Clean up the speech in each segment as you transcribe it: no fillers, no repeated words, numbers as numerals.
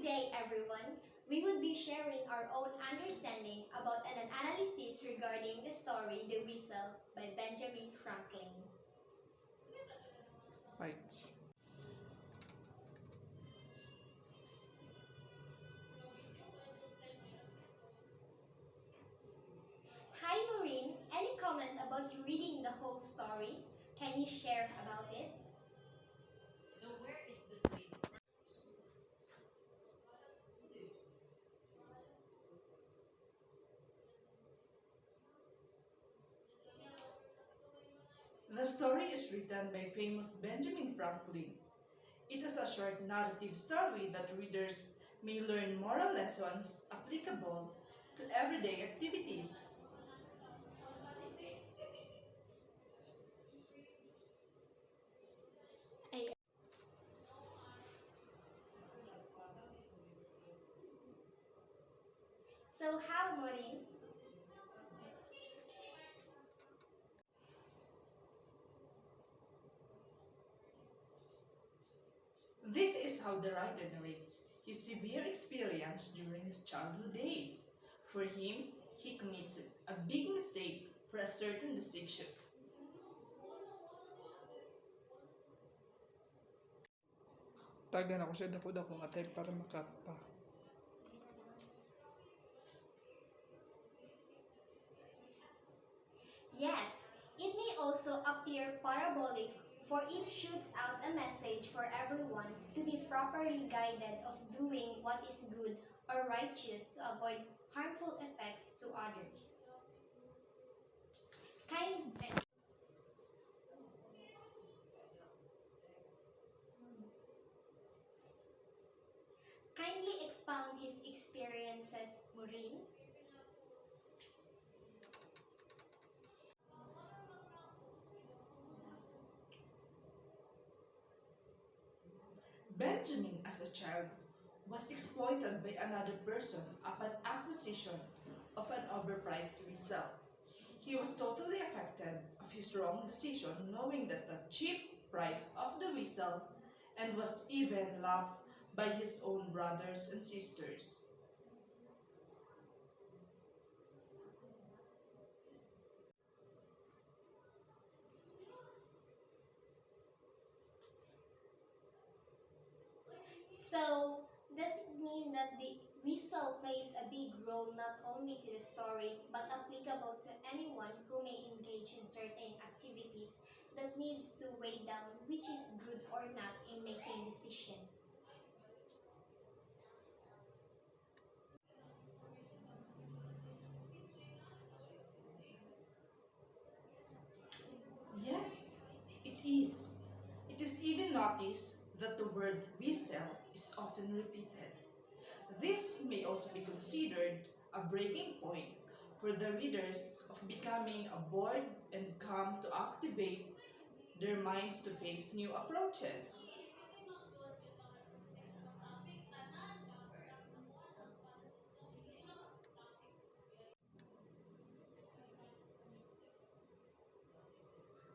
Today, everyone, we would be sharing our own understanding about an analysis regarding the story The Whistle by Benjamin Franklin. Right. Hi, Maureen. Any comment about you reading the whole story? Can you share about it? The story is written by famous Benjamin Franklin. It is a short narrative story that readers may learn moral lessons applicable to everyday activities. Ay- So how, Maureen? This is how the writer narrates his severe experience during his childhood days. For him, he commits a big mistake for a certain decision. Tagan ako sa dako-dako nga type para makapa. Yes, it may also appear parabolic, for it shoots out a message for everyone to be properly guided of doing what is good or righteous to avoid harmful effects to others. Kind, kindly expound his experiences, Maureen. Benjamin, as a child, was exploited by another person upon acquisition of an overpriced whistle. He was totally affected of his wrong decision, knowing that the cheap price of the whistle, and was even laughed by his own brothers and sisters. So, does it mean that the whistle plays a big role not only to the story but applicable to anyone who may engage in certain activities that needs to weigh down which is good or not in making decision? Yes, it is. It is even noticed that the word whistle is often repeated. This may also be considered a breaking point for the readers of becoming bored and come to activate their minds to face new approaches.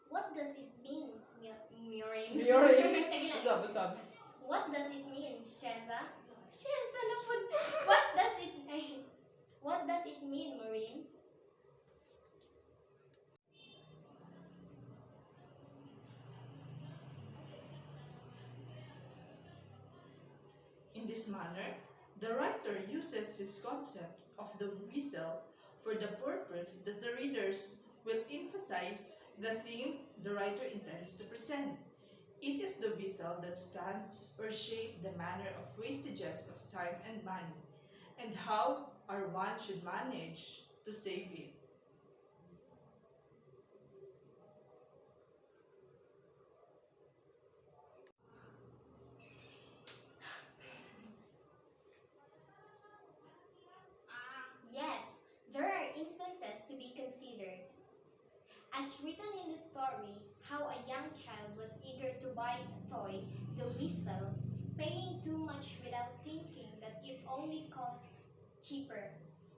What does it mean, Maureen? Maureen? Sige lang. Usab, usab. What does it mean, Sheza? Sheza na po. What does it What does it mean, Maureen? In this manner, the writer uses his concept of the whistle for the purpose that the readers will emphasize the theme the writer intends to present. It is the whistle that stands or shapes the manner of wastages of time and money, and how our one should manage to save it. Yes, there are instances to be considered. As written in the story, how a young child was eager to buy a toy, the whistle, paying too much without thinking that it only cost cheaper.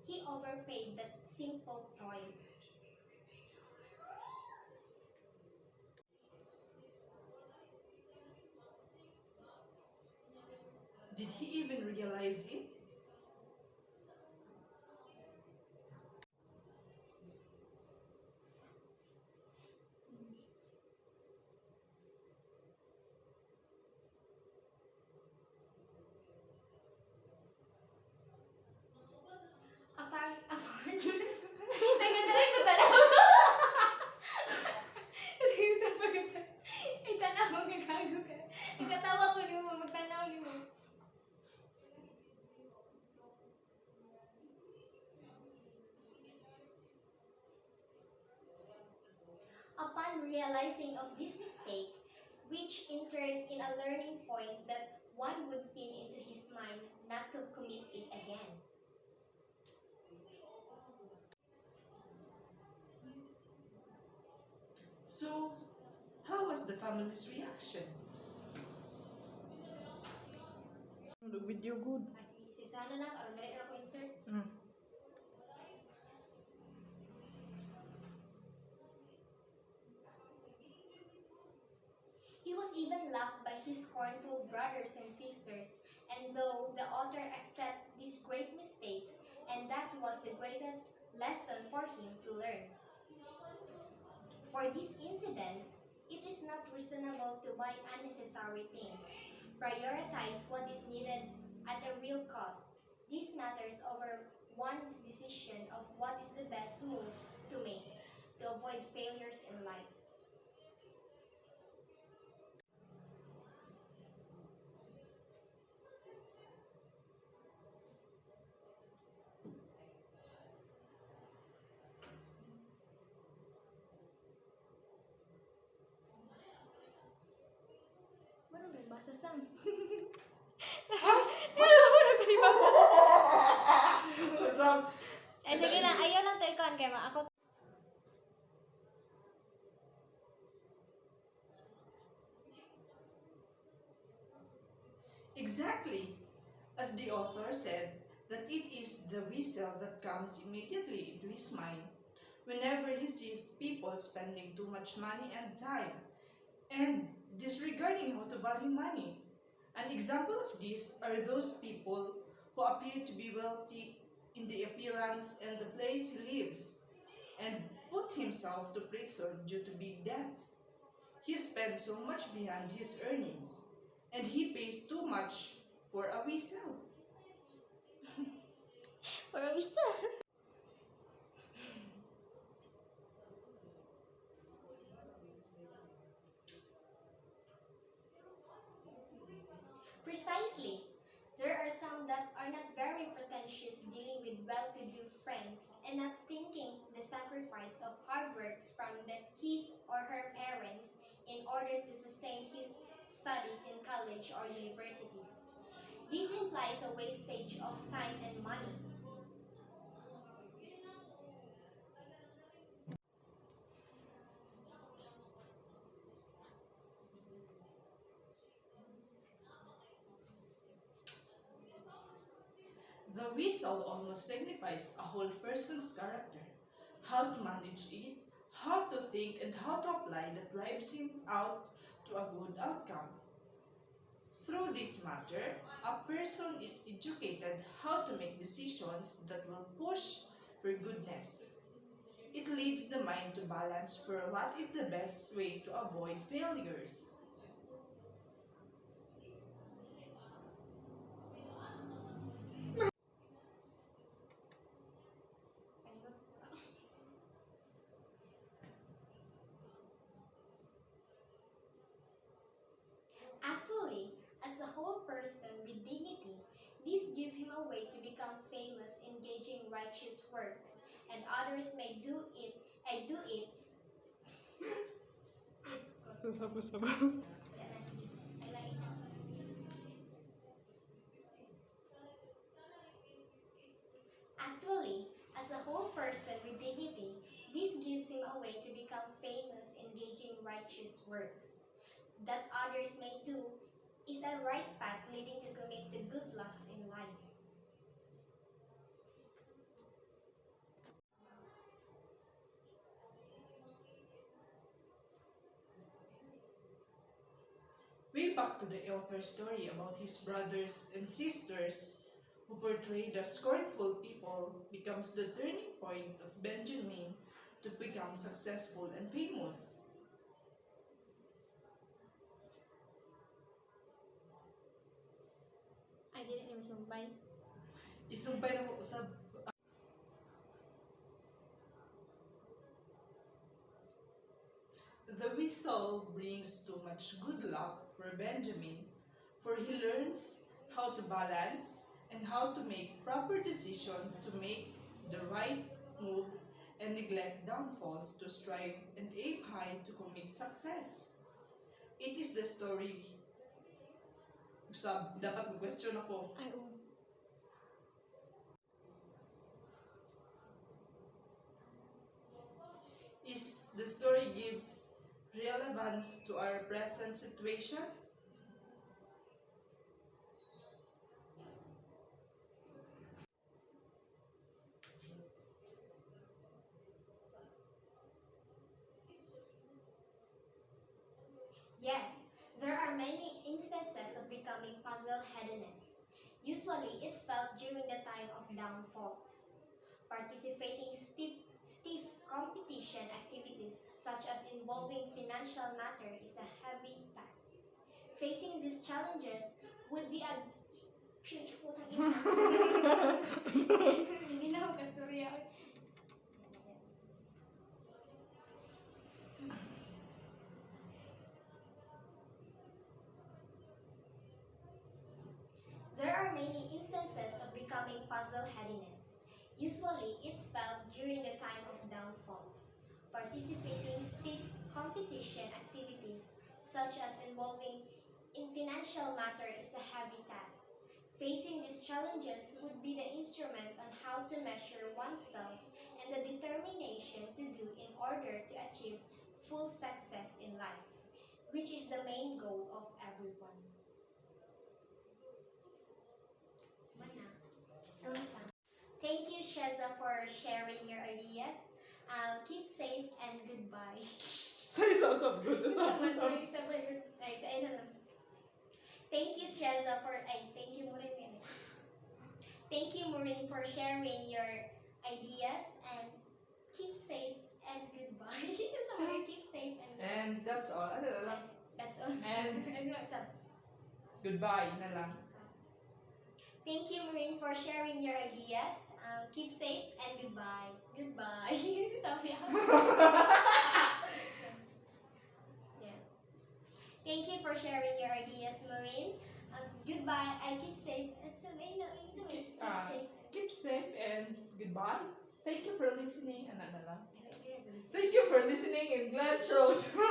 He overpaid that simple toy. Did he even realize it? Apart, nagkatawa ko talaga. Hindi sa pagkata. Ay, tanaw, gagago ka. Nagkatawa ko niyo, magtanaw niyo. Upon realizing of this mistake, which in turn in a learning point that one would pin into his mind not to commit it again. So, how was the family's reaction? The video good. Si Sana lang, aron dali ra ko insert. Mm. He was even laughed by his scornful brothers and sisters, and though the author accepted these great mistakes, and that was the greatest lesson for him to learn. For this incident, it is not reasonable to buy unnecessary things. Prioritize what is needed at a real cost. This matters over one's decision of what is the best move to make to avoid failures in life. Ano may basa sam? Some, Ay, sige lang. Ayaw lang to ikaw kay ma. Ako exactly, as the author said, that it is the whistle that comes immediately into his mind whenever he sees people spending too much money and time and disregarding how to value money. An example of this are those people who appear to be wealthy in the appearance and the place he lives and put himself to prison due to big debt. He spends so much beyond his earning and he pays too much for a whistle. or we still. Precisely. There are some that are not very pretentious dealing with well-to-do friends and not thinking the sacrifice of hard works from his or her parents in order to sustain his studies in college or universities. This implies a wastage of time and money. The whistle almost signifies a whole person's character, how to manage it, how to think, and how to apply that drives him out to a good outcome. Through this matter, a person is educated how to make decisions that will push for goodness. It leads the mind to balance for what is the best way to avoid failures. Actually, as a whole person with dignity, this give him a way to become famous engaging righteous works, and others may do it, I do it. Sasapo-sapo. Actually, as a whole person with dignity, this gives him a way to become famous engaging righteous works that others may do is the right path leading to commit the good lucks in life. Way back to the author's story about his brothers and sisters who portrayed as scornful people becomes the turning point of Benjamin to become successful and famous. Ay, dili ni masumbay. Isumpay na ko usab. The whistle brings too much good luck for Benjamin, for he learns how to balance and how to make proper decision to make the right move and neglect downfalls to strive and aim high to commit success. It is the story. Usab, dapat mag-question ako. Ay, oo. Is the story gives relevance to our present situation? Yes, there are many instances of becoming puzzle-headedness. Usually, it felt during the time of downfalls. Participating stiff competition activities such as involving financial matter is a heavy task. Facing these challenges would be a putang ina. Hindi na ako kasturya. There are many instances of becoming puzzle-headedness. Usually, it felt during the time of downfalls. Participating stiff competition activities such as involving in financial matter is a heavy task. Facing these challenges would be the instrument on how to measure oneself and the determination to do in order to achieve full success in life, which is the main goal of everyone. Thank you, Sheza, for sharing your ideas. Keep safe and goodbye. Usab, good. Thank you, Sheza, for thank you, Maureen. Thank you, Maureen, for sharing your ideas and keep safe and goodbye. Sorry, keep safe and And that's all. Ano na lang? that's all. And And what's up? goodbye na lang. Thank you, Maureen, for sharing your ideas. Keep safe and goodbye. Goodbye. Sabi ako. Yeah. Thank you for sharing your ideas, Maureen. Goodbye. I keep safe. It's okay. No, it's okay. Keep Ah. safe. Keep safe and goodbye. Thank you for listening. Ano na lang? Thank you for listening in Glad Shows. So,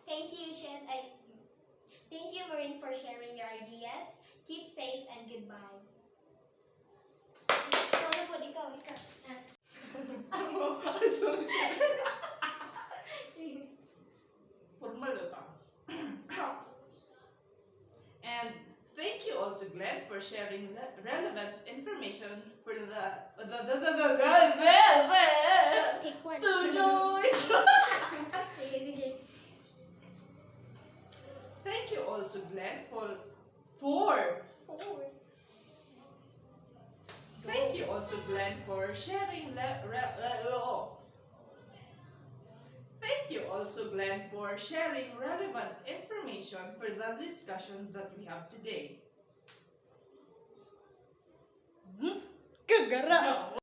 thank you, thank you, Maureen, for sharing your ideas. Keep safe and goodbye. Ikaw. Sorry. Formal na ta. And thank you also, Glenn, for sharing relevant information for the Take one. to join. Sige. Thank you also, Glenn, for Four. Thank you also, Glenn, for sharing Thank you also, Glenn, for sharing relevant information for the discussion that we have today. Kagara!